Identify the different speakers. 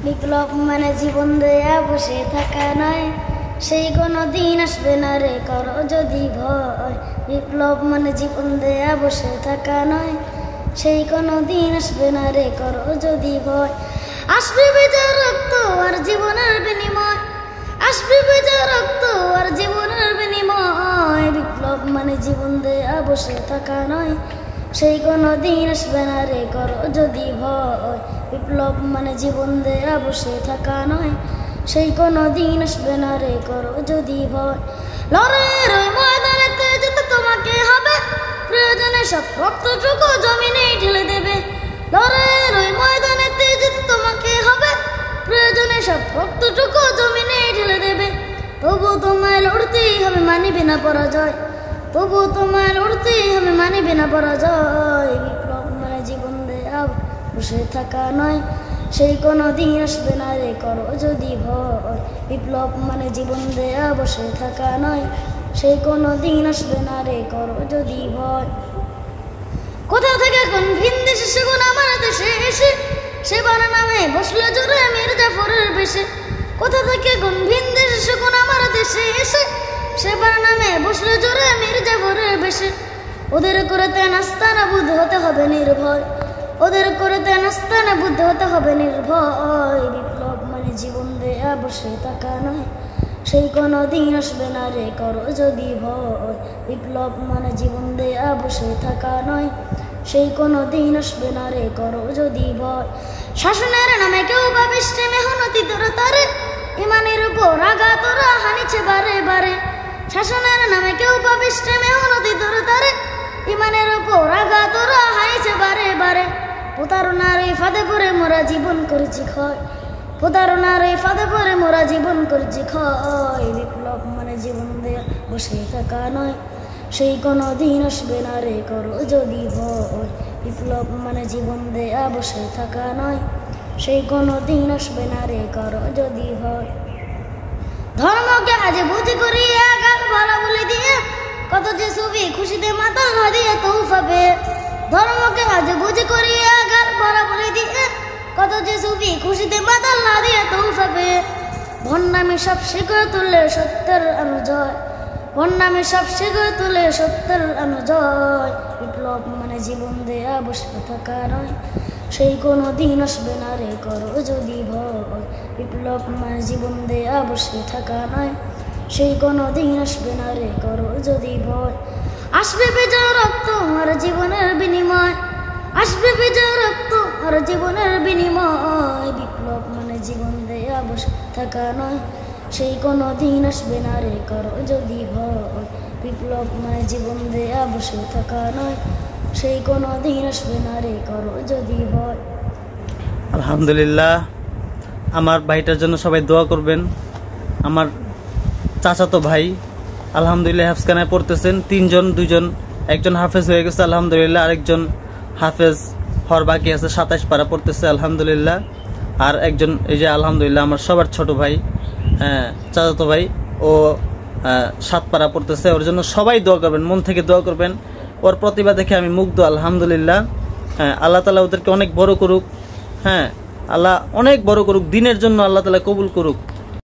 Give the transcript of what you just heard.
Speaker 1: বিপ্লব মানে জীবন দেয়া বসে থাকা নয়, সেই কোনো দিন আসবে না রে করো যদি ভয়। বিপ্লব মানে জীবন দেয়া বসে থাকা নয়, সেই কোনো দিন আসবে না রে করো যদি ভয়। আসবে বিজয় রক্ত আর জীবনের বিনিময়, আসবে বিজয় রক্ত আর জীবনের বিনিময়। বিপ্লব মানে জীবন দেয়া বসে থাকা নয়, সেই কোনো দিন আসবে না রে করো যদি ভয়। বিপ্লব মানে জীবন দেয়া বসে থাকা নয়, সেই কোনো দিন আসবে না রে করো যদি ভয়। লড়াইয়ের ওই ময়দানেতে যেতে তোমাকে হবে, প্রয়োজনে সব রক্তটুকু জমিনে ঢেলে দেবে। লড়াইয়ের ওই ময়দানেতে যেতে তোমাকে হবে, প্রয়োজনে সব রক্তটুকু জমিনে ঢেলে দেবে। তবু তোমায় লড়তেই হবে, মানিবে না পরাজয়। তবু তোমায় লড়তেই হবে, মানিবে না পরাজয়। বিপ্লব মানে জীবন দেয়া বসে থাকা নয়, সেই কোনো দিন আসবে না রে করো যদি ভয়। বিপ্লব মানে জীবন দেয়া বসে থাকা নয়, সেই কোনো দিন আসবে না রে করো যদি ভয়। কোথা থেকে কোন ভিন দেশে সেগুন আমার দেশে এসে, সেবার নামে বসলো জোরে মীর জাফরের বেশে। কোথা থেকে কোন ভিন দেশে সেগুন আমার দেশে এসে, সেবার নামে বসলো জোরে মীর জাফরের বেশে। ওদের করেতে নাস্তা না বুদ্ধ হতে হবে নির্ভয়, ওদের করেতে নাস্তা না বুদ্ধ হতে হবে নির্ভয়। বিপ্লব মানে জীবন দেয়া বসে থাকা নয়, সেই কোনো দিন আসবে না রে করো যদি ভয়। বিপ্লব মানে জীবন দেয়া বসে থাকা নয়, সেই কোনো দিন আসবে না রে করো যদি ভয়। শাসনের নামে কেউ ভাবিষ্টে মেহনতি তোর তারে, ইমানের উপর আঘাত তোরা হানিছে বারে বারে। শাসনের নামে কেউ ভাবিষ্টে মেহনতি তোর তারে, ইমানের উপর আঘাত তোরা হানিছে বারে বারে। প্রতারণার এই ফাঁদে পড়ে মোরা জীবন করেছি ক্ষয়, প্রতারণার এই ফাঁদে পড়ে মোরা জীবন করেছি ক্ষয়। বিপ্লব মানে জীবন দেয়া বসে থাকা নয়, সেই কোনো দিন আসবে না রে করো যদি ভয়। বিপ্লব মানে জীবন দেয়া বসে থাকা নয়, সেই কোনো দিন আসবে না রে করো যদি ভয়। ধর্মকে আজ বুঝি করি একাল বলা বলে দিয়ে, কত যে ছবি খুশিতে মাতাল না দিয়ে তৌফা পেয়ে। ধর্মকে আজ বুঝি করি একাল বলা বলে দিয়ে, কত যে ছবি খুশিতে মাতাল না দিয়ে তৌফা পেয়ে। ভণ্ডামি সব শিখে তুলে সত্যের অনুজয়, ভণ্ডামি সব শিখে তুলে সত্যের অনুজয়। বিপ্লব মানে জীবন দেয়া বসে থাকা নয়, সেই কোনো দিন আসবে না রে করো যদি ভয়। বিপ্লব মানে জীবন দেয়া বসে থাকা নয়, সেই কোনো দিন আসবে না রে করো যদি ভয়। আসবে বিজয় রক্ত আর জীবনের বিনিময়, আসবে বিজয় রক্ত আর জীবনের বিনিময়। বিপ্লব মানে জীবন দেয়া বসে থাকা নয়, সেই কোনো দিন আসবে না রে করো যদি ভয়। বিপ্লব মানে জীবন দেয়া বসে থাকা নয়, সেই কোনো দিন আসবে না রে করো যদি ভয়।
Speaker 2: আলহামদুলিল্লাহ, আমার ভাইটার জন্য সবাই দোয়া করবেন। আমার চাচাতো ভাই আলহামদুলিল্লাহ হাফেজখানায় পড়তেছেন, তিনজন, দুইজন, একজন হাফেজ হয়ে গেছে আলহামদুলিল্লাহ, আরেকজন হাফেজ হওয়ার বাকি আছে, 27 পারা পড়তেছে আলহামদুলিল্লাহ। আর একজন এই যে আলহামদুলিল্লাহ আমার সবার ছোট ভাই, চাচাতো ভাই, ও 7 পারা পড়তেছে। ওর জন্য সবাই দোয়া করবেন, মন থেকে দোয়া করবেন। ওর প্রতিভা দেখে আমি মুগ্ধ আলহামদুলিল্লাহ। আল্লাহ তালা ওদেরকে অনেক বড় করুক, আল্লাহ অনেক বড় করুক, দিনের জন্য আল্লাহ তালা কবুল করুক।